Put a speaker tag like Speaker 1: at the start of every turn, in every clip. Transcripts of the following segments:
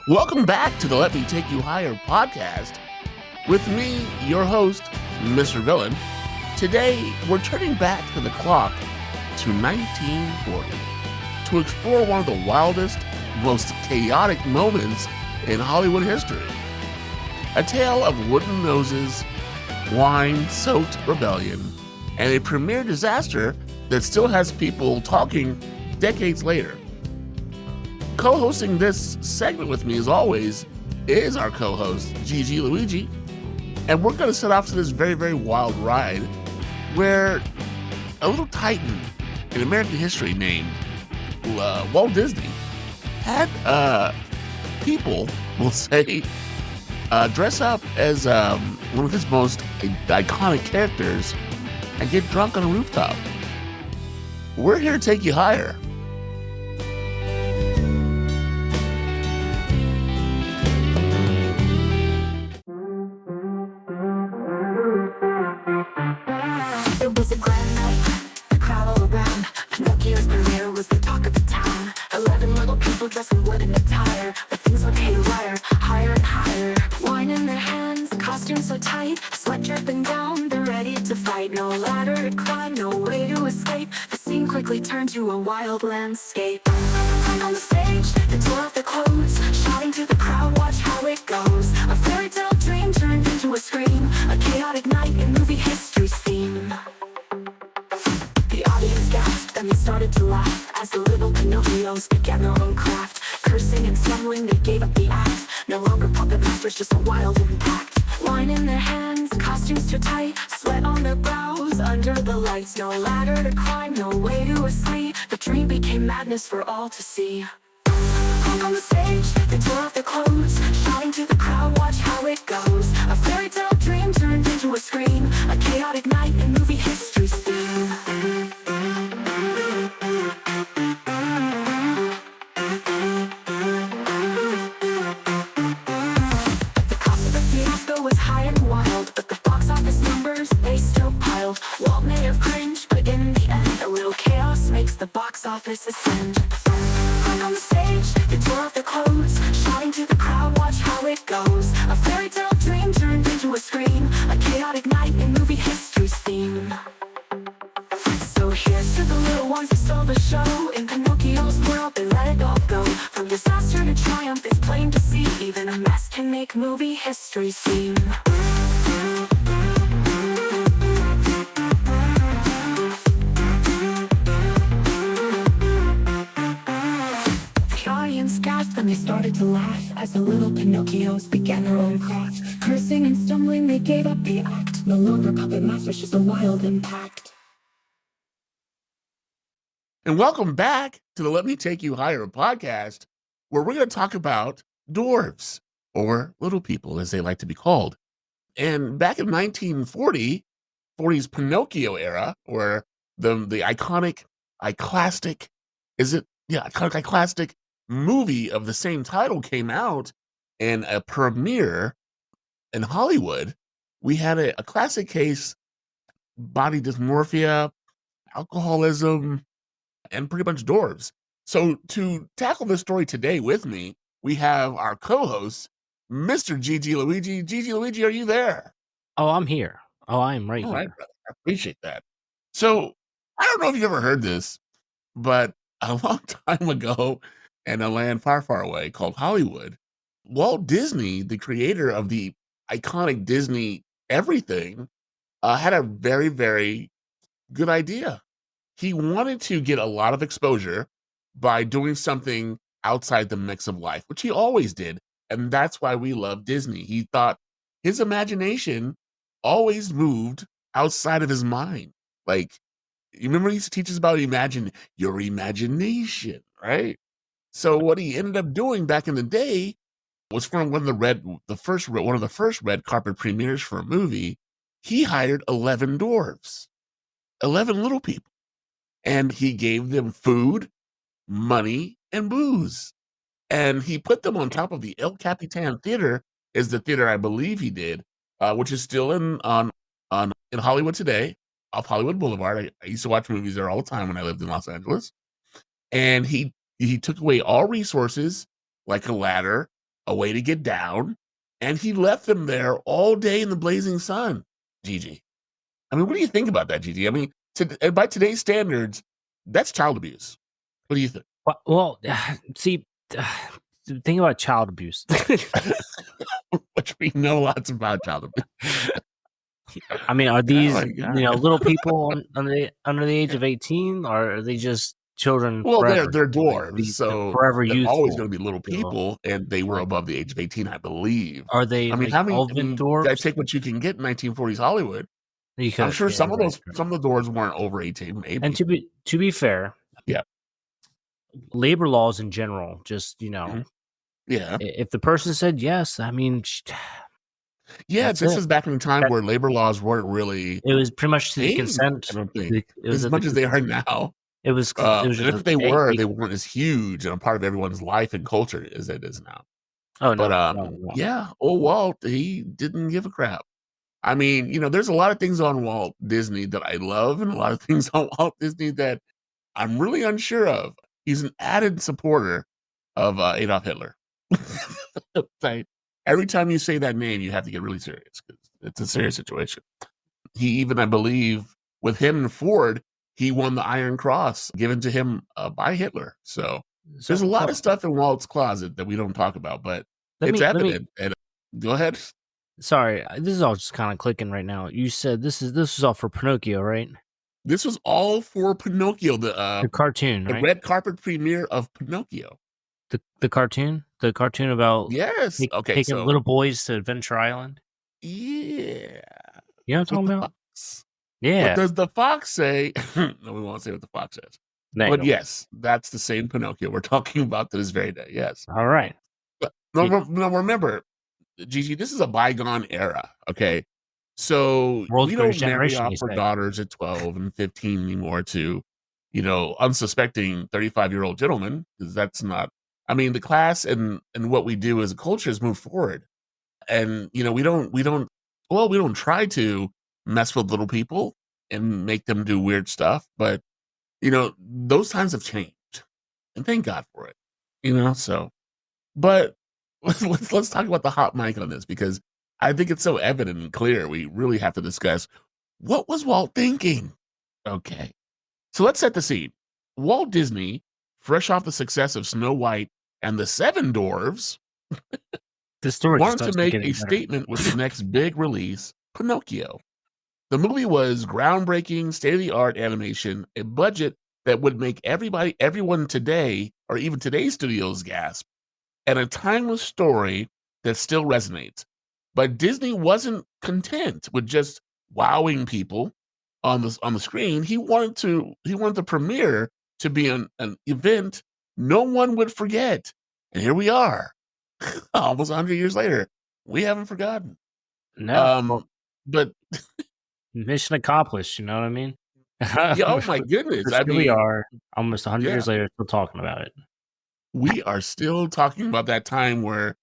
Speaker 1: Welcome back to the Let Me Take You Higher podcast with me, your host, Mr. Villain. Today, we're turning back to the clock to 1940 to explore one of the wildest, most chaotic moments in Hollywood history. A tale of wooden noses, wine-soaked rebellion, and a premiere disaster that still has people talking decades later. Co-hosting this segment with me, as always, is our co-host, Gigi Luigi, and we're going to set off to this very, very wild ride where a little titan in American history named Walt Disney had people, we'll say, dress up as one of his most iconic characters and get drunk on a rooftop. We're here to take you higher.
Speaker 2: It was a grand night, the crowd all around. Pinocchio's premiere was the talk of the town. 11 little people dressed in wooden attire, but things went haywire, higher and higher. Wine in their hands, costumes so tight, sweat dripping down, they're ready to fight. No ladder to climb, no way to escape. The scene quickly turned to a wild landscape. On the stage, they tore off their clothes, shouting to the crowd, watch how it goes. A fairy tale dream turned into a scream, a chaotic night in movie history's theme. The audience gasped and they started to laugh as the little Pinocchios began their own craft. Cursing and stumbling, they gave up the act. No longer puppet masters, just a wild impact. Wine in their hands, costumes too tight, sweat on their brows under the lights. No ladder to climb, no way to escape. The dream became madness for all to see. On the stage, they tore off their clothes, shouting to the crowd, watch how it goes. A fairy tale dream turned into a scream, a chaotic night in movie history's theme. The cost of the fiasco was high and wild, but the box office numbers, they still piled. Walt may have cringed, but in the end, a little chaos makes the box office ascend. On the stage, they tore off their clothes, shouting to the crowd, watch how it goes. A fairy tale dream turned into a scream, a chaotic night in movie history's theme. So here's to the little ones who stole the show. In Pinocchio's world, they let it all go. From disaster to triumph, it's plain to see. Even a mess can make movie history's theme. Gasped and they started to laugh as the little Pinocchios began their own craft. Cursing and stumbling, they gave up the act. No longer puppet masters, just a wild impact.
Speaker 1: And welcome back to the Let Me Take You Higher podcast, where we're going to talk about dwarves, or little people as they like to be called. And back in 1940's Pinocchio era, where the iconic, iclastic movie of the same title came out and a premiere in Hollywood, we had a classic case, body dysmorphia, alcoholism, and pretty much dwarves. So to tackle this story today with me, we have our co-host, Mr. Gigi Luigi. Gigi Luigi, are you there?
Speaker 3: Oh, I'm here. Oh, I am right
Speaker 1: All
Speaker 3: here.
Speaker 1: right, brother. I appreciate that. So I don't know if you've ever heard this, but a long time ago, in a land far, far away called Hollywood, Walt Disney, the creator of the iconic Disney everything, had a very, very good idea. He wanted to get a lot of exposure by doing something outside the mix of life, which he always did. And that's why we love Disney. He thought his imagination always moved outside of his mind. Like, you remember he used to teach us about imagine your imagination, right? So what he ended up doing back in the day was from one of the first red carpet premieres for a movie. He hired 11 dwarves, 11 little people, and he gave them food, money, and booze. And he put them on top of the El Capitan Theater, is the theater I believe he did, which is still in Hollywood today, off Hollywood Boulevard. I used to watch movies there all the time when I lived in Los Angeles. And he took away all resources like a ladder a way to get down, and he left them there all day in the blazing sun. Gigi, I mean, what do you think about that, Gigi? I mean, by today's standards, that's child abuse. What do you think?
Speaker 3: Well, see, the thing about child abuse.
Speaker 1: Which we know lots about child abuse.
Speaker 3: I mean, are
Speaker 1: Oh
Speaker 3: these
Speaker 1: my god.
Speaker 3: little people under the age of 18, or are they just children
Speaker 1: Well,
Speaker 3: forever?
Speaker 1: they're
Speaker 3: Like
Speaker 1: dwarves,
Speaker 3: they're
Speaker 1: so
Speaker 3: forever
Speaker 1: they're always
Speaker 3: youthful.
Speaker 1: gonna be little
Speaker 3: You know,
Speaker 1: people, and they were
Speaker 3: like
Speaker 1: above the age of 18, I believe.
Speaker 3: are they
Speaker 1: I mean,
Speaker 3: like
Speaker 1: I
Speaker 3: elven
Speaker 1: mean, you gotta
Speaker 3: dwarves?
Speaker 1: take what you can get in 1940s Hollywood.
Speaker 3: You
Speaker 1: I'm
Speaker 3: could,
Speaker 1: sure
Speaker 3: yeah, right, right.
Speaker 1: some of the dwarves weren't over 18,
Speaker 3: And
Speaker 1: maybe.
Speaker 3: to be fair,
Speaker 1: Yeah.
Speaker 3: labor laws in general, just
Speaker 1: Mhm. Yeah.
Speaker 3: if the person said yes, I mean,
Speaker 1: Yeah,
Speaker 3: that's
Speaker 1: this
Speaker 3: it.
Speaker 1: is back in a time
Speaker 3: That
Speaker 1: where labor laws weren't really
Speaker 3: it was pretty much to the
Speaker 1: changed, I
Speaker 3: consent.
Speaker 1: don't think,
Speaker 3: It was
Speaker 1: as
Speaker 3: at the
Speaker 1: much as they
Speaker 3: consent.
Speaker 1: are now.
Speaker 3: It was
Speaker 1: And
Speaker 3: just
Speaker 1: if
Speaker 3: a,
Speaker 1: they
Speaker 3: hey,
Speaker 1: were,
Speaker 3: hey.
Speaker 1: they weren't as huge and a part of everyone's life and culture as it is now.
Speaker 3: Oh
Speaker 1: But,
Speaker 3: no, no, no.
Speaker 1: yeah, old Walt, he didn't give a crap. I mean, there's a lot of things on Walt Disney that I love and a lot of things on Walt Disney that I'm really unsure of. He's an added supporter of, Adolf Hitler. Like, every time you say that name, you have to get really serious because it's a serious situation. He even, I believe, with him and Ford, he won the Iron Cross given to him, by Hitler. So, there's a lot of
Speaker 3: So
Speaker 1: stuff in Walt's closet that we don't talk about, but
Speaker 3: let
Speaker 1: it's
Speaker 3: me.
Speaker 1: evident, and go ahead.
Speaker 3: Sorry, this is all just kind of clicking right now. You said this is all for Pinocchio, right?
Speaker 1: This was all for Pinocchio,
Speaker 3: The cartoon,
Speaker 1: the
Speaker 3: right?
Speaker 1: red carpet premiere of Pinocchio.
Speaker 3: The cartoon about
Speaker 1: Yes. Okay,
Speaker 3: taking
Speaker 1: so
Speaker 3: little boys to Adventure Island.
Speaker 1: yeah,
Speaker 3: You know what I'm
Speaker 1: with
Speaker 3: talking
Speaker 1: the
Speaker 3: about?
Speaker 1: fox. What
Speaker 3: Yeah.
Speaker 1: does the fox say? No, we won't say what the fox says.
Speaker 3: There you
Speaker 1: But
Speaker 3: go.
Speaker 1: yes, that's the same Pinocchio we're talking about to this very day. Yes.
Speaker 3: All right.
Speaker 1: But
Speaker 3: It,
Speaker 1: no, remember, Gigi, this is a bygone era. Okay. So
Speaker 3: world's
Speaker 1: we don't
Speaker 3: greatest
Speaker 1: marry
Speaker 3: generation,
Speaker 1: off
Speaker 3: they
Speaker 1: our
Speaker 3: say.
Speaker 1: daughters at 12 and 15 anymore to, unsuspecting 35-year-old gentlemen, because that's not, I mean, the class and what we do as a culture has moved forward. And, we don't try to mess with little people and make them do weird stuff, but, those times have changed. And thank God for it. So but let's talk about the hot mic on this because I think it's so evident and clear. We really have to discuss what was Walt thinking. Okay, so let's set the scene. Walt Disney, fresh off the success of Snow White and the Seven Dwarves,
Speaker 3: The story just
Speaker 1: wanted to
Speaker 3: starts
Speaker 1: make
Speaker 3: getting
Speaker 1: a
Speaker 3: better.
Speaker 1: statement with his next big release, Pinocchio. The movie was groundbreaking, state of the art animation, a budget that would make everyone today, or even today's studios gasp, and a timeless story that still resonates. But Disney wasn't content with just wowing people on the screen. He wanted the premiere to be an event no one would forget. And here we are, almost 100 years later. We haven't forgotten.
Speaker 3: No, well,
Speaker 1: Um, but
Speaker 3: mission accomplished. You know what I mean?
Speaker 1: yeah, oh my goodness.
Speaker 3: Because
Speaker 1: I
Speaker 3: here we
Speaker 1: mean,
Speaker 3: are, almost 100
Speaker 1: yeah,
Speaker 3: years later, still talking about it.
Speaker 1: we are still talking about that time where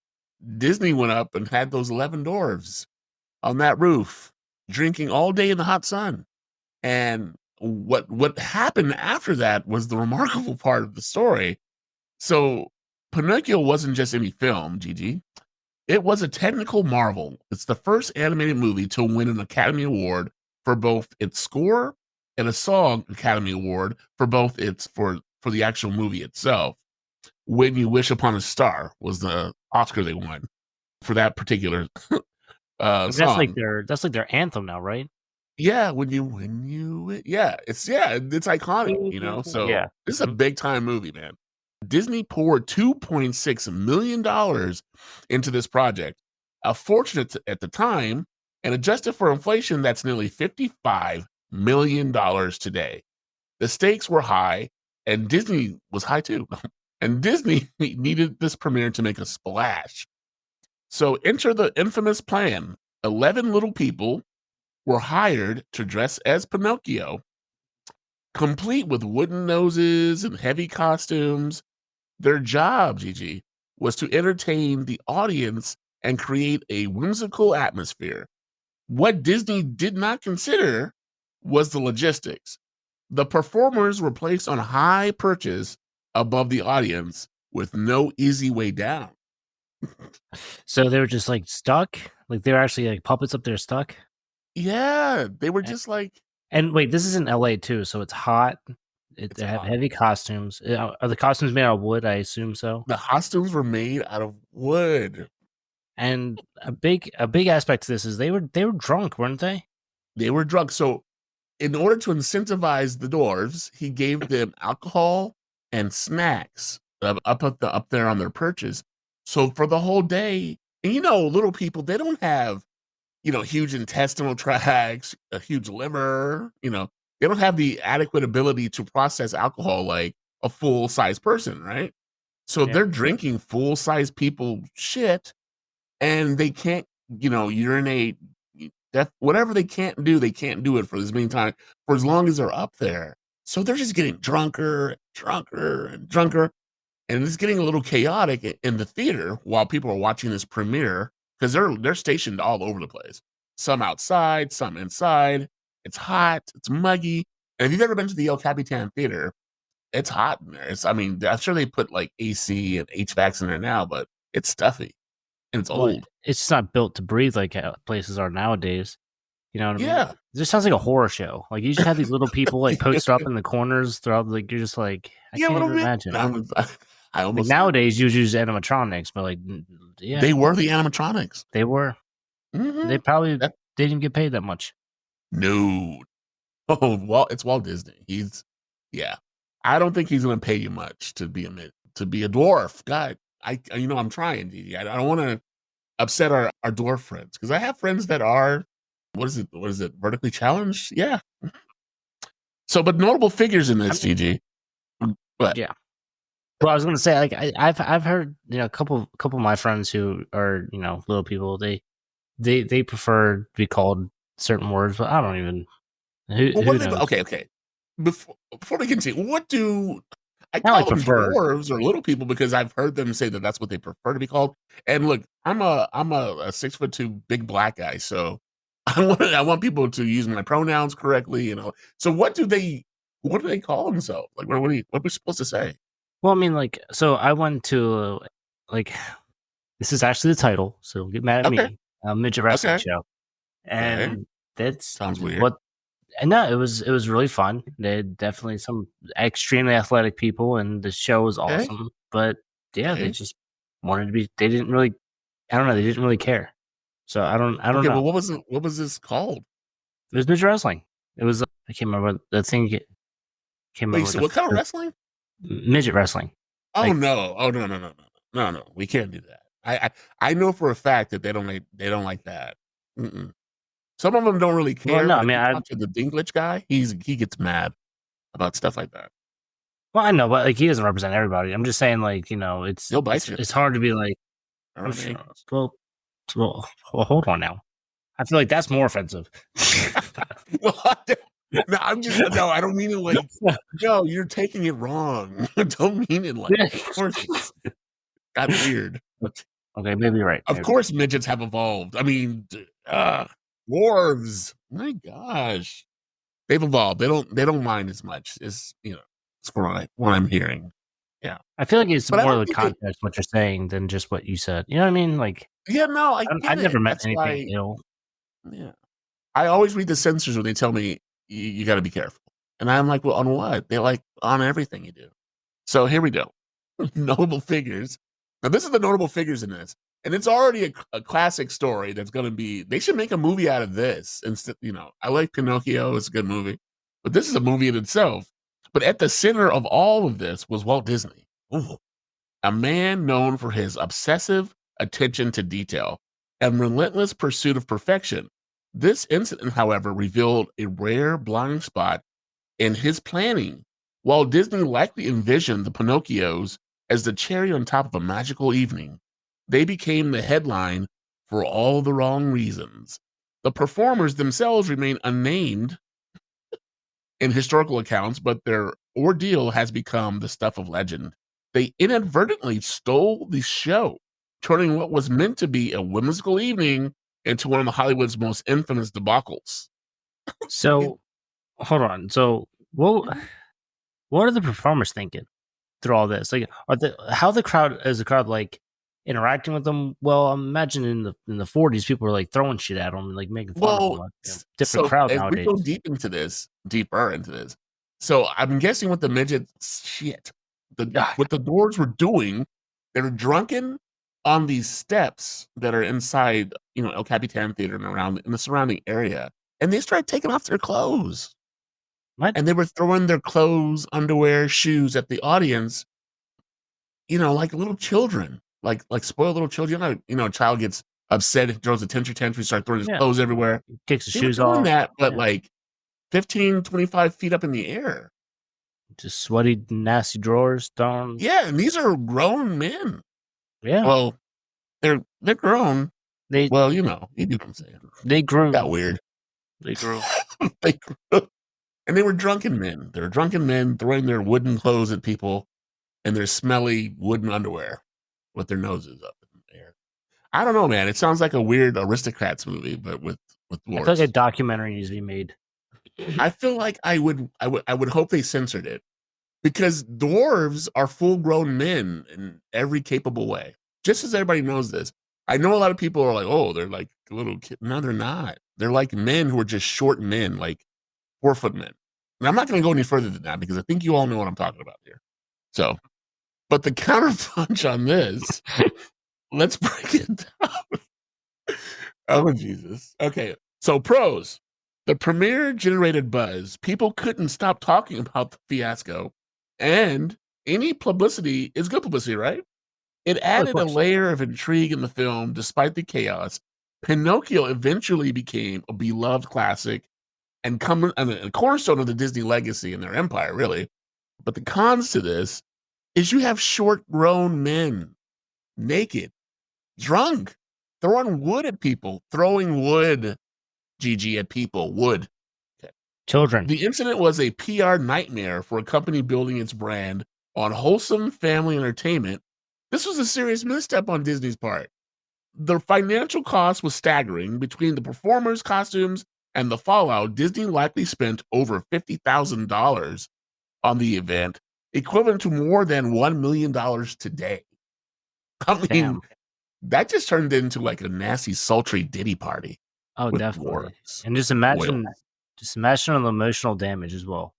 Speaker 1: Disney went up and had those 11 dwarves on that roof, drinking all day in the hot sun. And what happened after that was the remarkable part of the story. So Pinocchio wasn't just any film, Gigi. It was a technical marvel. It's the first animated movie to win an Academy Award for both its score and a Song Academy Award for both for the actual movie itself. When You Wish Upon a Star was the Oscar they won for that particular
Speaker 3: Like,
Speaker 1: song.
Speaker 3: that's like their anthem now, right?
Speaker 1: Yeah, it's iconic, so
Speaker 3: Yeah.
Speaker 1: this is a
Speaker 3: Mhm.
Speaker 1: big time movie, man. Disney poured $2.6 million dollars into this project, a fortune at the time, and adjusted for inflation, that's nearly $55 million dollars today. The stakes were high, and Disney was high too. And Disney needed this premiere to make a splash. So enter the infamous plan. 11 little people were hired to dress as Pinocchio, complete with wooden noses and heavy costumes. Their job, Gigi, was to entertain the audience and create a whimsical atmosphere. What Disney did not consider was the logistics. The performers were placed on high perches above the audience with no easy way down.
Speaker 3: So they were just like stuck. Like they were actually like puppets up there stuck.
Speaker 1: Yeah, they were
Speaker 3: A-
Speaker 1: just like,
Speaker 3: And wait, this is in LA too, so it's hot.
Speaker 1: it's
Speaker 3: They have
Speaker 1: hot.
Speaker 3: heavy costumes. Are the costumes made out of wood? I assume so.
Speaker 1: The costumes were made out of wood.
Speaker 3: And a big aspect to this is they were drunk, weren't they?
Speaker 1: They were drunk. So in order to incentivize the dwarves, he gave them alcohol and snacks up there on their perches. So for the whole day, and little people, they don't have huge intestinal tracts, a huge liver. They don't have the adequate ability to process alcohol like a full size person, right? So
Speaker 3: Yeah.
Speaker 1: they're drinking full size people shit, and they can't, urinate. Whatever they can't do it for as many times for as long as they're up there. So they're just getting drunker, and drunker, and drunker, and it's getting a little chaotic in the theater while people are watching this premiere because they're stationed all over the place. Some outside, some inside. It's hot, it's muggy. And if you've ever been to the El Capitan Theater, it's hot in there. I mean, I'm sure they put like AC and HVACs in there now, but it's stuffy and it's
Speaker 3: Well,
Speaker 1: old.
Speaker 3: it's just not built to breathe like places are nowadays. You know what I mean?
Speaker 1: Yeah.
Speaker 3: It just sounds like a horror show. Like you just have these little people like posted up in the corners throughout. Like you're just like, I
Speaker 1: Yeah, a
Speaker 3: can't
Speaker 1: little
Speaker 3: even
Speaker 1: bit.
Speaker 3: imagine.
Speaker 1: I
Speaker 3: Like
Speaker 1: almost did.
Speaker 3: nowadays, you use animatronics, but like, yeah,
Speaker 1: They were the animatronics.
Speaker 3: they were. They
Speaker 1: Hmm.
Speaker 3: probably they didn't get paid that much.
Speaker 1: No. Oh, well, it's Walt Disney. Yeah. I don't think he's going to pay you much to be a dwarf. God, I'm trying, Didi. I don't want to upset our dwarf friends because I have friends that are, what is it? What is it? Vertically challenged? Yeah. So, but notable figures in
Speaker 3: I
Speaker 1: this,
Speaker 3: mean,
Speaker 1: DG. But
Speaker 3: yeah. Well, I was gonna say, like, I've heard a couple of my friends who are little people. They prefer to be called certain words, but I don't even
Speaker 1: well, what
Speaker 3: who
Speaker 1: do they?
Speaker 3: knows.
Speaker 1: Okay, okay. Before we continue, what do I
Speaker 3: Not
Speaker 1: call
Speaker 3: like
Speaker 1: them
Speaker 3: preferred.
Speaker 1: dwarves or little people because I've heard them say that that's what they prefer to be called. And look, I'm a 6'2" big black guy, so I want people to use my pronouns correctly. So what do they call themselves? Like what are we supposed to say?
Speaker 3: Well, I mean, like, so I went to like this is actually the title, so don't get mad at
Speaker 1: Okay,
Speaker 3: me. A midget wrestling
Speaker 1: okay,
Speaker 3: show,
Speaker 1: okay.
Speaker 3: and that's
Speaker 1: Sounds weird.
Speaker 3: what. And no, it was really fun. They had definitely some extremely athletic people, and the show was
Speaker 1: Okay,
Speaker 3: awesome. But yeah, they
Speaker 1: okay,
Speaker 3: just wanted to be. They didn't really. I don't know. They didn't really care. So I don't
Speaker 1: okay.
Speaker 3: know.
Speaker 1: Well, what was this called?
Speaker 3: It was midget wrestling. It was. I can't remember the thing. Can't remember
Speaker 1: Wait,
Speaker 3: what
Speaker 1: so what kind of
Speaker 3: the
Speaker 1: wrestling?
Speaker 3: midget wrestling.
Speaker 1: Oh
Speaker 3: Like,
Speaker 1: no! Oh no! No! No! No! No! No! We can't do that. I know for a fact that they don't like that. Mm-mm. Some of them don't really
Speaker 3: well,
Speaker 1: care,
Speaker 3: no, I
Speaker 1: but if
Speaker 3: mean,
Speaker 1: you talk to the Dinklage guy, he gets mad about stuff like that.
Speaker 3: I know, but like he doesn't represent everybody. I'm just saying, like, it's
Speaker 1: He'll bite
Speaker 3: it's
Speaker 1: you.
Speaker 3: it's hard to be like,
Speaker 1: Know
Speaker 3: oh,
Speaker 1: what I mean?
Speaker 3: well, well, hold on now. I feel like that's more offensive.
Speaker 1: Well, no, no. I don't mean it like. No, you're taking it wrong. Don't mean it like.
Speaker 3: Yeah.
Speaker 1: Of course, it's got weird.
Speaker 3: Okay, maybe you're right.
Speaker 1: Of
Speaker 3: Maybe.
Speaker 1: course, midgets have evolved. I mean, dwarves. My gosh. They've evolved. They don't mind as much as it's what I'm hearing. Yeah.
Speaker 3: I feel like it's
Speaker 1: But I
Speaker 3: more of
Speaker 1: don't
Speaker 3: the
Speaker 1: think they
Speaker 3: context what you're saying than just what you said. You know what I mean? Like
Speaker 1: yeah, no, I
Speaker 3: I
Speaker 1: get
Speaker 3: never
Speaker 1: it.
Speaker 3: meant
Speaker 1: That's
Speaker 3: anything
Speaker 1: why
Speaker 3: ill.
Speaker 1: yeah. I always read the censors when they tell me you gotta be careful. And I'm like, well, on what? They're like, on everything you do. So here we go. Notable figures. Now this is the notable figures in this. And it's already a classic story that's gonna be they should make a movie out of this. Instead, I like Pinocchio, it's a good movie. But this is a movie in itself. But at the center of all of this was Walt Disney. Ooh, a man known for his obsessive attention to detail and relentless pursuit of perfection. This incident, however, revealed a rare blind spot in his planning. While Disney likely envisioned the Pinocchios as the cherry on top of a magical evening, they became the headline for all the wrong reasons. The performers themselves remain unnamed in historical accounts, but their ordeal has become the stuff of legend. They inadvertently stole the show, turning what was meant to be a whimsical evening into one of Hollywood's most infamous debacles. It-
Speaker 3: So hold on. So what are the performers thinking through all this? Like, how the crowd is the crowd like? interacting with them. Well, I'm imagining in the 40s, people were like throwing shit at them and like making fun of them.
Speaker 1: Well,
Speaker 3: Like, different
Speaker 1: so
Speaker 3: crowd
Speaker 1: as we
Speaker 3: nowadays.
Speaker 1: go deeper into this, so I'm guessing what the midgets
Speaker 3: Ah,
Speaker 1: what the dwarves were doing, they were drunken on these steps that are inside, El Capitan Theater and around in the surrounding area, and they started taking off their clothes,
Speaker 3: what?
Speaker 1: and they were throwing their clothes, underwear, shoes at the audience, like little children, like spoiled little children. A child gets upset, it throws a tantrum, start throwing his
Speaker 3: Yeah,
Speaker 1: clothes everywhere.
Speaker 3: kicks his
Speaker 1: They were
Speaker 3: shoes
Speaker 1: doing
Speaker 3: off.
Speaker 1: that, but
Speaker 3: Yeah,
Speaker 1: like 15, 25 feet up in the air.
Speaker 3: just sweaty, nasty drawers down.
Speaker 1: Yeah, and these are grown men.
Speaker 3: Yeah,
Speaker 1: Well, they're grown.
Speaker 3: they
Speaker 1: Well, you know what I'm saying.
Speaker 3: they grew.
Speaker 1: Got weird.
Speaker 3: They grew.
Speaker 1: They grew. And they were drunken men. They were drunken men throwing their wooden clothes at people and their smelly wooden underwear with their noses up in the air. I don't know, man. It sounds like a weird aristocrats movie, but with
Speaker 3: I feel like a
Speaker 1: dwarves.
Speaker 3: documentary needs to be made.
Speaker 1: I feel like I would hope they censored it because dwarves are full grown men in every capable way. Just as everybody knows this. I know a lot of people are like, oh, they're like little kids. No, they're not. They're like men who are just short men, like 4-foot men. And I'm not going to go any further than that because I think you all know what I'm talking about here. So, but the counterpunch on this, let's break it down. Oh, Jesus. Okay. So, pros. The premiere generated buzz. People couldn't stop talking about the fiasco. And any publicity is good publicity, right? It
Speaker 3: Oh, of
Speaker 1: added a
Speaker 3: course.
Speaker 1: layer of intrigue in the film despite the chaos. Pinocchio eventually became a beloved classic and a cornerstone of the Disney legacy and their empire, really. But the cons to this is you have short grown men, naked, drunk, throwing wood at people, throwing wood, GG, at people, wood. Okay.
Speaker 3: Children.
Speaker 1: The incident was a PR nightmare for a company building its brand on wholesome family entertainment. This was a serious misstep on Disney's part. The financial cost was staggering. Between the performers' costumes and the fallout, Disney likely spent over $50,000 on the event, equivalent to more than $1 million today. I mean,
Speaker 3: Damn.
Speaker 1: that just turned into like a nasty, sultry Diddy party
Speaker 3: Oh,
Speaker 1: with
Speaker 3: definitely.
Speaker 1: dwarves,
Speaker 3: And
Speaker 1: whales.
Speaker 3: just imagine all the emotional damage as well.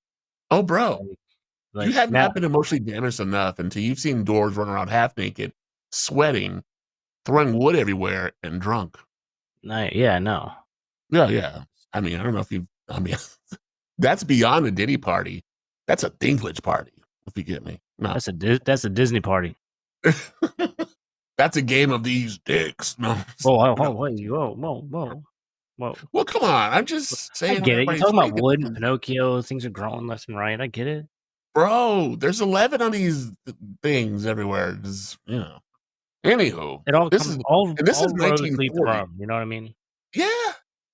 Speaker 1: Oh, bro,
Speaker 3: Like,
Speaker 1: you
Speaker 3: like
Speaker 1: have
Speaker 3: now,
Speaker 1: not been emotionally damaged enough until you've seen dwarves run around half naked, sweating, throwing wood everywhere, and drunk.
Speaker 3: yeah, no,
Speaker 1: Yeah, yeah. I mean, I don't know if you. I mean, that's beyond a Diddy party. That's a Dinklage party, if you get me. No,
Speaker 3: that's a Disney party.
Speaker 1: that's a game of these dicks. No,
Speaker 3: Oh,
Speaker 1: no.
Speaker 3: wait, whoa.
Speaker 1: Well, come on. I'm just
Speaker 3: I
Speaker 1: saying what
Speaker 3: get it. You're
Speaker 1: everybody's
Speaker 3: talking about
Speaker 1: thinking.
Speaker 3: wood and Pinocchio. Things are growing left and right. I get it.
Speaker 1: Bro, there's 11 of these things everywhere. Anywho,
Speaker 3: It all
Speaker 1: this
Speaker 3: comes
Speaker 1: is and this is
Speaker 3: all roads lead to
Speaker 1: 1940.
Speaker 3: Rome. You know what I mean?
Speaker 1: Yeah,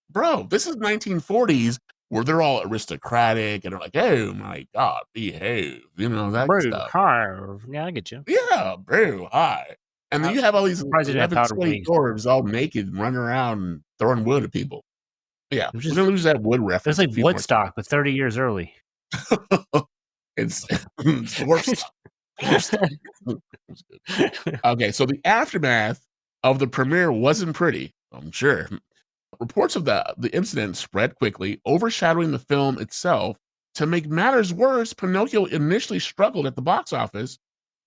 Speaker 1: bro, this is 1940s where they're all aristocratic and they're like, "Oh my God, behave," that
Speaker 3: Bro,
Speaker 1: stuff.
Speaker 3: hi. Yeah, I get you.
Speaker 1: Yeah, bro, hi. And then
Speaker 3: I'm
Speaker 1: you have all these
Speaker 3: surprised you didn't have
Speaker 1: 11
Speaker 3: powdered
Speaker 1: sweaty
Speaker 3: wigs.
Speaker 1: dwarves all naked and running around and throwing wood at people. Yeah,
Speaker 3: It was
Speaker 1: we're
Speaker 3: just
Speaker 1: gonna lose that wood
Speaker 3: it was
Speaker 1: reference a
Speaker 3: like
Speaker 1: few more
Speaker 3: Woodstock, but 30 years early.
Speaker 1: times. It's dwarf stuff. Dwarf stuff. It's good. Okay, so the aftermath of the premiere wasn't pretty, I'm sure. Reports of the incident spread quickly, overshadowing the film itself. To make matters worse, Pinocchio initially struggled at the box office.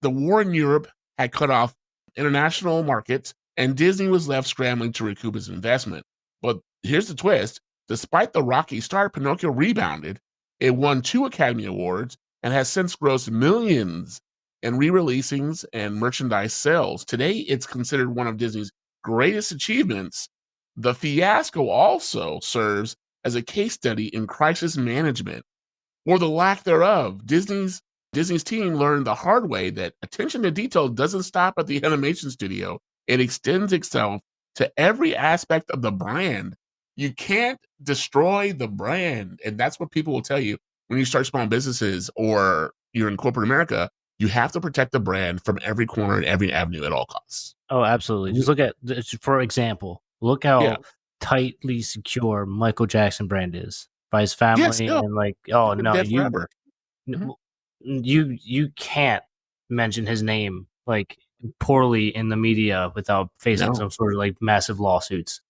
Speaker 1: The war in Europe had cut off international markets, and Disney was left scrambling to recoup its investment. But here's the twist. Despite the rocky start, Pinocchio rebounded. It won 2 Academy Awards and has since grossed millions in re-releasings and merchandise sales. Today, it's considered one of Disney's greatest achievements. The fiasco also serves as a case study in crisis management or the lack thereof. Disney's team learned the hard way that attention to detail doesn't stop at the animation studio. It extends itself to every aspect of the brand. You can't destroy the brand. And that's what people will tell you when you start small businesses or you're in corporate America. You have to protect the brand from every corner and every avenue at all costs.
Speaker 3: Oh, absolutely. Just look at, for example, look
Speaker 1: Yeah.
Speaker 3: how tightly secure Michael Jackson brand is by his
Speaker 1: Yes.
Speaker 3: family,
Speaker 1: No.
Speaker 3: and like, oh
Speaker 1: Been
Speaker 3: no,
Speaker 1: dead forever. Mhm.
Speaker 3: you can't mention his name like poorly in the media without facing
Speaker 1: No.
Speaker 3: some sort of like massive lawsuits.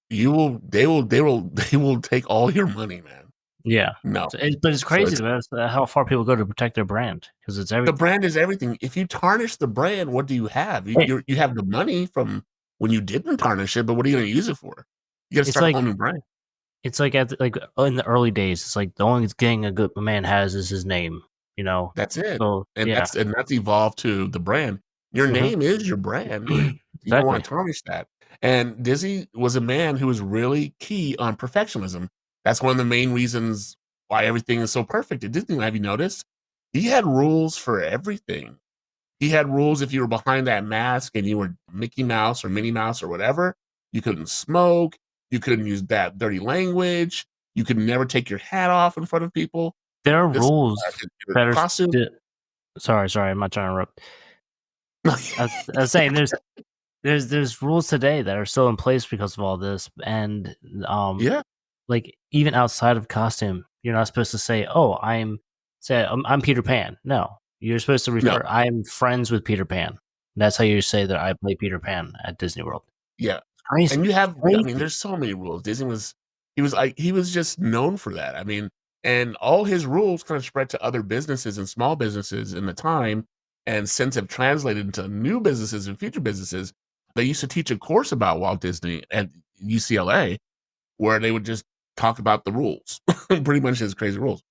Speaker 1: They will take all your money, man.
Speaker 3: Yeah.
Speaker 1: No.
Speaker 3: But it's
Speaker 1: So
Speaker 3: crazy
Speaker 1: it's
Speaker 3: man, how far people go to protect their brand because it's
Speaker 1: the
Speaker 3: everything.
Speaker 1: brand is everything. If you tarnish the brand, what do you have?
Speaker 3: It,
Speaker 1: You have the money from when you didn't tarnish it, but what are you gonna use it for? You gotta
Speaker 3: it's
Speaker 1: start a
Speaker 3: like
Speaker 1: whole new brand.
Speaker 3: it's like like in the early days. It's like the only thing a man has is his name. You know.
Speaker 1: That's it.
Speaker 3: So
Speaker 1: And
Speaker 3: yeah.
Speaker 1: that's evolved to the brand. Your
Speaker 3: Hmm.
Speaker 1: name is your brand. You don't wanna
Speaker 3: Exactly.
Speaker 1: tarnish that. And Disney was a man who was really key on perfectionism. That's one of the main reasons why everything is so perfect at Disneyland. Have you noticed? He had rules for everything. He had rules if you were behind that mask and you were Mickey Mouse or Minnie Mouse or whatever, you couldn't smoke, you couldn't use that dirty language, you could never take your hat off in front of people.
Speaker 3: There are
Speaker 1: This
Speaker 3: rules
Speaker 1: your
Speaker 3: that are.
Speaker 1: costume.
Speaker 3: Sorry, I'm not trying to interrupt. I was saying there's rules today that are still in place because of all this, and um,
Speaker 1: Yeah,
Speaker 3: like even outside of costume, you're not supposed to say, "Oh, I'm Peter Pan." No, you're supposed to
Speaker 1: no.
Speaker 3: refer, "I'm friends with Peter Pan." That's how you say that I play Peter Pan at Disney World.
Speaker 1: Yeah.
Speaker 3: It's crazy.
Speaker 1: And you
Speaker 3: It's
Speaker 1: have I mean,
Speaker 3: crazy.
Speaker 1: there's so many rules. Disney was he was just known for that. I mean, and all his rules kind of spread to other businesses and small businesses in the time, and since have translated into new businesses and future businesses. They used to teach a course about Walt Disney at UCLA where they would just talk about the rules, pretty much his crazy rules.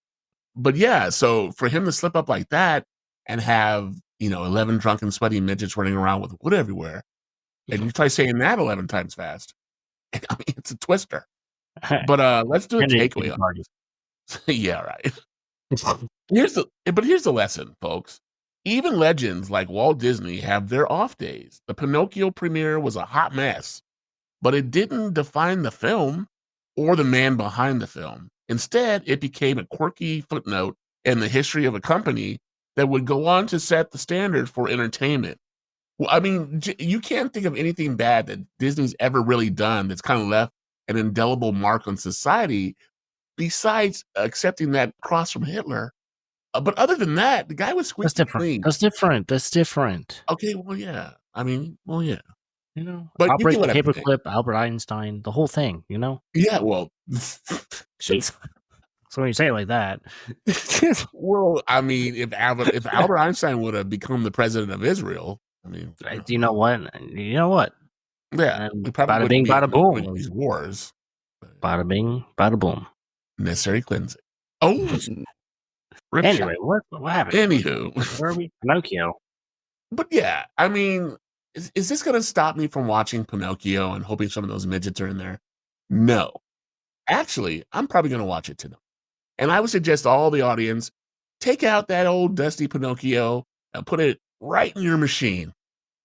Speaker 1: But yeah, so for him to slip up like that and have, 11 drunken, sweaty midgets running around with wood everywhere, and you try saying that 11 times fast. I mean, it's a twister. But, let's do a
Speaker 3: And it
Speaker 1: takeaway on
Speaker 3: party.
Speaker 1: this. Yeah, right. Here's the lesson, folks. Even legends like Walt Disney have their off days. The Pinocchio premiere was a hot mess, but it didn't define the film or the man behind the film. Instead, it became a quirky footnote in the history of a company that would go on to set the standard for entertainment. Well, I mean, you can't think of anything bad that Disney's ever really done that's kind of left an indelible mark on society besides accepting that cross from Hitler. But other than that, the guy was
Speaker 3: That's
Speaker 1: squeaky
Speaker 3: different.
Speaker 1: clean.
Speaker 3: That's different. That's different.
Speaker 1: Okay, well, yeah. I mean, well, yeah.
Speaker 3: You know,
Speaker 1: But you get
Speaker 3: Operation
Speaker 1: what I mean.
Speaker 3: Paperclip, Albert Einstein, the whole thing. You know.
Speaker 1: Yeah, well,
Speaker 3: Jeez. So when you say it like that,
Speaker 1: well, I mean, if Albert Einstein would have become the president of Israel, I mean,
Speaker 3: you know what? You know what?
Speaker 1: yeah, we
Speaker 3: And
Speaker 1: probably
Speaker 3: bada
Speaker 1: wouldn't
Speaker 3: bing,
Speaker 1: be
Speaker 3: bada
Speaker 1: having
Speaker 3: boom.
Speaker 1: all these wars.
Speaker 3: Bada bing, bada boom.
Speaker 1: Necessary cleansing. Oh, rip
Speaker 3: Anyway,
Speaker 1: shot.
Speaker 3: what happened?
Speaker 1: Anywho,
Speaker 3: Where are we? Pinocchio.
Speaker 1: but yeah, I mean, is this going to stop me from watching Pinocchio and hoping some of those midgets are in there? No, actually, I'm probably going to watch it tonight. And I would suggest all the audience take out that old dusty Pinocchio and put it right in your machine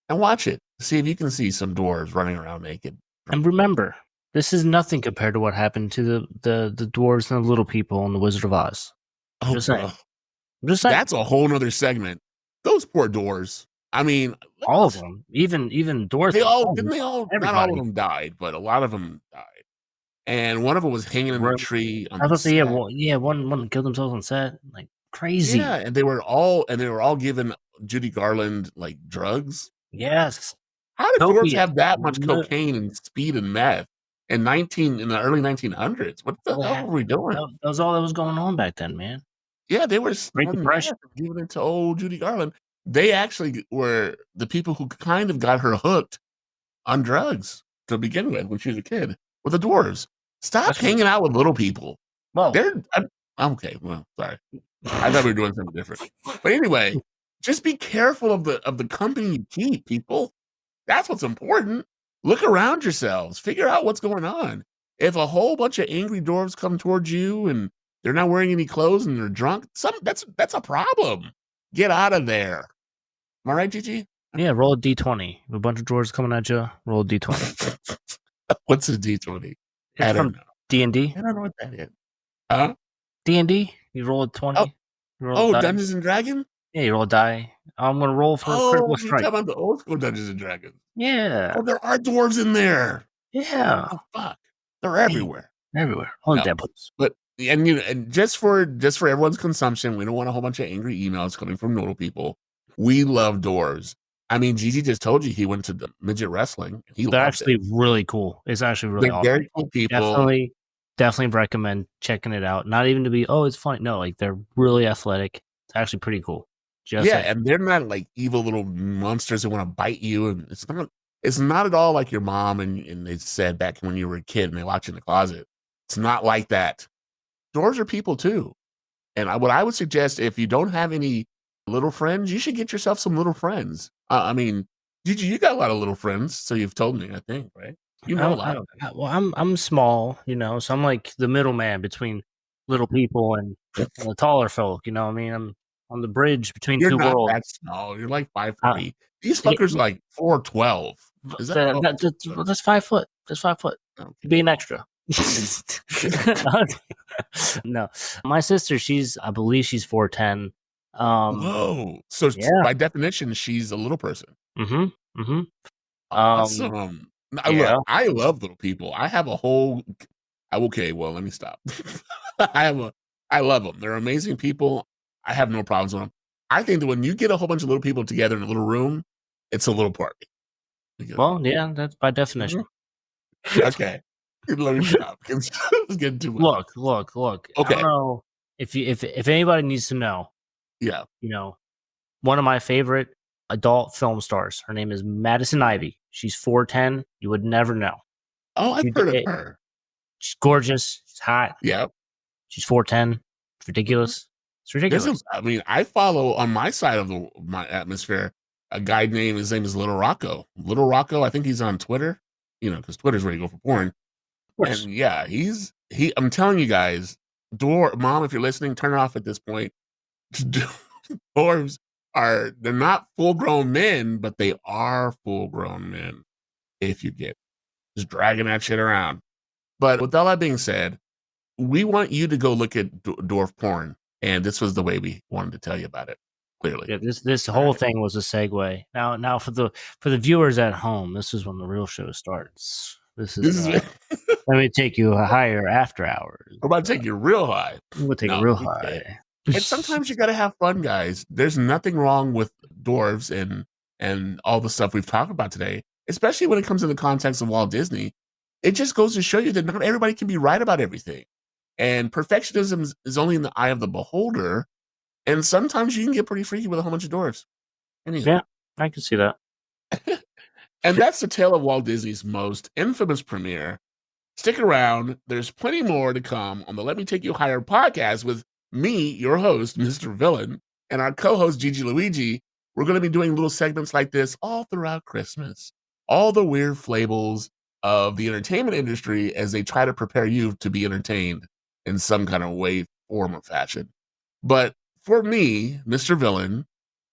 Speaker 1: and watch it. See if you can see some dwarves running around naked.
Speaker 3: And remember, this is nothing compared to what happened to the dwarves and the little people in the Wizard of Oz.
Speaker 1: Oh,
Speaker 3: Just saying. I'm just saying.
Speaker 1: that's a whole nother segment. Those poor dwarves. I mean,
Speaker 3: All of them, even
Speaker 1: they
Speaker 3: Dorothy,
Speaker 1: all didn't they all not all of
Speaker 3: everybody.
Speaker 1: them died, but a lot of them died. And one of them was hanging in a
Speaker 3: Grimm.
Speaker 1: tree on
Speaker 3: I
Speaker 1: the
Speaker 3: was about to say, yeah,
Speaker 1: set.
Speaker 3: well, yeah, one killed themselves on set, like
Speaker 1: Yeah,
Speaker 3: crazy.
Speaker 1: and they were all given Judy Garland like drugs.
Speaker 3: Yes,
Speaker 1: How did dwarves
Speaker 3: copious.
Speaker 1: have that much
Speaker 3: No,
Speaker 1: cocaine and speed and meth in the early 1900s? What the
Speaker 3: well,
Speaker 1: hell were we doing?
Speaker 3: that was all that was going on back then, man.
Speaker 1: Yeah, they were
Speaker 3: Great
Speaker 1: snorting meth
Speaker 3: Depression.
Speaker 1: and giving it to old Judy Garland. They actually were the people who kind of got her hooked on drugs to begin with when she was a kid with the dwarves. Stop
Speaker 3: That's what.
Speaker 1: hanging out with little people.
Speaker 3: Well,
Speaker 1: I'm okay. Well, sorry. I thought we were doing something different. But anyway, just be careful of the company you keep, people. That's what's important. Look around yourselves. Figure out what's going on. If a whole bunch of angry dwarves come towards you and they're not wearing any clothes and they're drunk, that's a problem. Get out of there. Am I right, Gigi?
Speaker 3: yeah, roll a d20. A bunch of drawers coming at you. Roll a d20.
Speaker 1: What's a D20?
Speaker 3: It's
Speaker 1: I don't
Speaker 3: from
Speaker 1: know.
Speaker 3: D and D.
Speaker 1: I don't know what that is. Huh?
Speaker 3: D&D. You roll a
Speaker 1: Oh,
Speaker 3: 20. You roll a die.
Speaker 1: Dungeons and Dragons?
Speaker 3: Yeah, you roll a die. I'm gonna roll for critical
Speaker 1: Oh, you're talking
Speaker 3: strike.
Speaker 1: about the old school Dungeons and Dragons.
Speaker 3: Yeah,
Speaker 1: Oh, there are dwarves in there.
Speaker 3: yeah.
Speaker 1: Oh, fuck. They're
Speaker 3: Hey,
Speaker 1: everywhere.
Speaker 3: everywhere. Hold
Speaker 1: No.
Speaker 3: that, please.
Speaker 1: But and just for everyone's consumption, we don't want a whole bunch of angry emails coming from normal people. We love dwarves. I mean, Gigi just told you he went to the midget wrestling. He
Speaker 3: They're
Speaker 1: loved it.
Speaker 3: actually really cool. It's actually really
Speaker 1: They're
Speaker 3: awesome.
Speaker 1: very cool people.
Speaker 3: Definitely recommend checking it out. Not even to be, "Oh, it's funny." No, like, they're really athletic. It's actually pretty cool. Just
Speaker 1: Yeah,
Speaker 3: saying.
Speaker 1: and they're not like evil little monsters that wanna bite you, and it's not at all like your mom and they said back when you were a kid and they locked you in the closet. It's not like that. Dwarves are people too, and what I would suggest, if you don't have any little friends, you should get yourself some little friends. I mean, you got a lot of little friends, so you've told me, I think, right? You know a lot of
Speaker 3: Well, I'm small, so I'm like the middleman between little people and
Speaker 1: them.
Speaker 3: the taller folk. You know what I mean? I'm on the bridge between
Speaker 1: You're
Speaker 3: two
Speaker 1: not
Speaker 3: worlds.
Speaker 1: that small, you're like
Speaker 3: Uh,
Speaker 1: 5'3". These
Speaker 3: yeah,
Speaker 1: fuckers are like 4'12". Is that oh,
Speaker 3: that's 5 foot. That's 5 foot.
Speaker 1: okay.
Speaker 3: Be an extra.
Speaker 1: And
Speaker 3: No, my sister, I believe she's 4'10".
Speaker 1: whoa! So
Speaker 3: Yeah.
Speaker 1: by definition, she's a little person.
Speaker 3: Mhm. Mhm. Um,
Speaker 1: Awesome.
Speaker 3: yeah.
Speaker 1: Look, I love little people. I have a whole okay, well, let me stop. I love them. They're amazing people. I have no problems with them. I think that when you get a whole bunch of little people together in a little room, it's a little party. Because
Speaker 3: Well, yeah, that's by definition.
Speaker 1: Mhm. Okay. Let me stop. It's getting too much.
Speaker 3: Look. I don't
Speaker 1: Okay.
Speaker 3: know if anybody needs to know,
Speaker 1: Yeah.
Speaker 3: you know, one of my favorite adult film stars. Her name is Madison Ivy. She's 4'10". You would never know.
Speaker 1: Oh, I've
Speaker 3: She
Speaker 1: heard of
Speaker 3: eh,
Speaker 1: her.
Speaker 3: she's gorgeous. She's hot.
Speaker 1: Yeah.
Speaker 3: She's 4'10". It's ridiculous. It's ridiculous.
Speaker 1: I mean, I follow on my side of my atmosphere a guy named his name is Little Rocco. Little Rocco, I think he's on Twitter. Because Twitter's where you go for porn.
Speaker 3: Of course.
Speaker 1: And yeah, I'm telling you guys, mom, if you're listening, turn it off at this point. Dwarves they're not full grown men, but they are full grown men. If you get just dragging that shit around. But with all that being said, we want you to go look at dwarf porn, and this was the way we wanted to tell you about it. Clearly,
Speaker 3: Yeah, this
Speaker 1: all
Speaker 3: whole
Speaker 1: right.
Speaker 3: thing was a segue. Now for the viewers at home, this is when the real show starts. This is
Speaker 1: This is
Speaker 3: let me take you higher after hours.
Speaker 1: we're about to take you real high.
Speaker 3: We'll take it
Speaker 1: No,
Speaker 3: real
Speaker 1: we kid.
Speaker 3: high.
Speaker 1: And sometimes you got to have fun, guys. There's nothing wrong with dwarves and all the stuff we've talked about today, especially when it comes in the context of Walt Disney. It just goes to show you that not everybody can be right about everything. And perfectionism is only in the eye of the beholder. And sometimes you can get pretty freaky with a whole bunch of dwarves. Anywho.
Speaker 3: Yeah, I can see that.
Speaker 1: And that's the tale of Walt Disney's most infamous premiere. Stick around. There's plenty more to come on the Let Me Take You Higher podcast with me, your host, Mr. Villain, and our co-host, Gigi Luigi. We're going to be doing little segments like this all throughout Christmas. All the weird flables of the entertainment industry as they try to prepare you to be entertained in some kind of way, form, or fashion. But for me, Mr. Villain,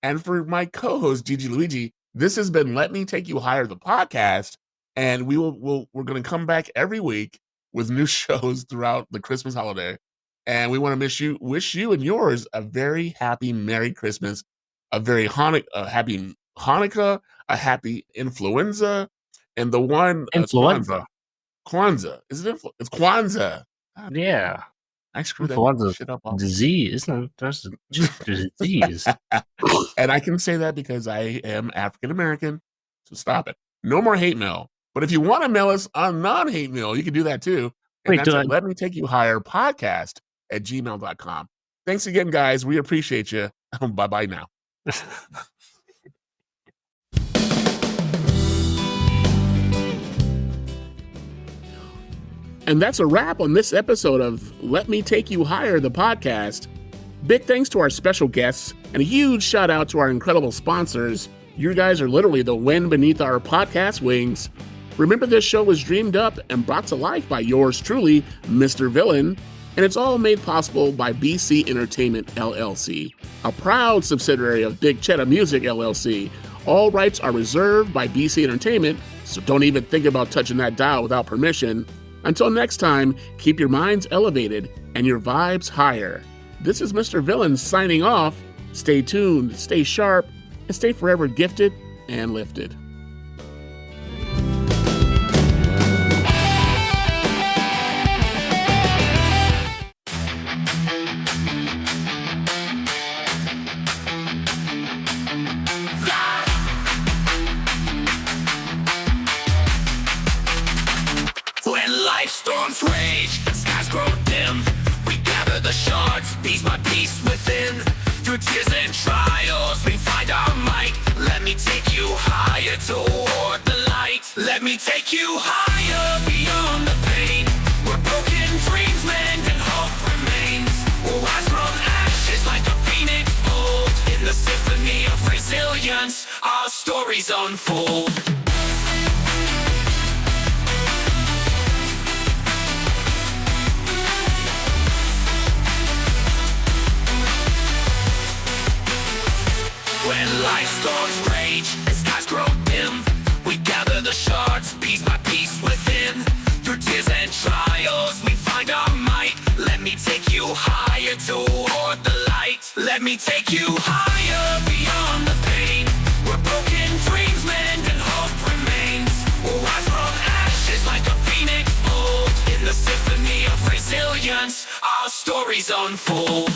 Speaker 1: and for my co-host, Gigi Luigi, this has been Let Me Take You Higher, the podcast. And we're going to come back every week with new shows throughout the Christmas holiday. And we want to wish you and yours a very happy Merry Christmas, a very happy Hanukkah, a happy influenza, and the one
Speaker 3: Influenza.
Speaker 1: Kwanzaa. Is it it's Kwanzaa? God,
Speaker 3: Yeah.
Speaker 1: I screwed that
Speaker 3: Influenza
Speaker 1: shit up all.
Speaker 3: disease. Isn't it? There's a disease.
Speaker 1: And I can say that because I am African American. So stop it. No more hate mail. But if you want to mail us on non-hate mail, you can do that too. And
Speaker 3: Wait,
Speaker 1: that's
Speaker 3: do
Speaker 1: at Let Me Take You Higher podcast at gmail.com. Thanks again, guys. We appreciate you. Bye-bye now. And that's a wrap on this episode of Let Me Take You Higher, the podcast. Big thanks to our special guests and a huge shout out to our incredible sponsors. You guys are literally the wind beneath our podcast wings. Remember, this show was dreamed up and brought to life by yours truly, Mr. Villain, and it's all made possible by BC Entertainment LLC, a proud subsidiary of Big Cheddar Music LLC. All rights are reserved by BC Entertainment, so don't even think about touching that dial without permission. Until next time, keep your minds elevated and your vibes higher. This is Mr. Villain signing off. Stay tuned, stay sharp, and stay forever gifted and lifted.
Speaker 2: piece by piece within. Through tears and trials, we find our might. Let me take you higher toward the light. Let me take you higher beyond the pain. Where broken dreams mend and hope remains. We'll rise from ashes like a phoenix bold. In the symphony of resilience, our stories unfold. When life's storms rage and skies grow dim, we gather the shards piece by piece within. Through tears and trials, we find our might. Let me take you higher toward the light. Let me take you higher beyond the pain. Where broken dreams mend and hope remains. We'll rise from ashes like a phoenix bold. In the symphony of resilience, our stories unfold.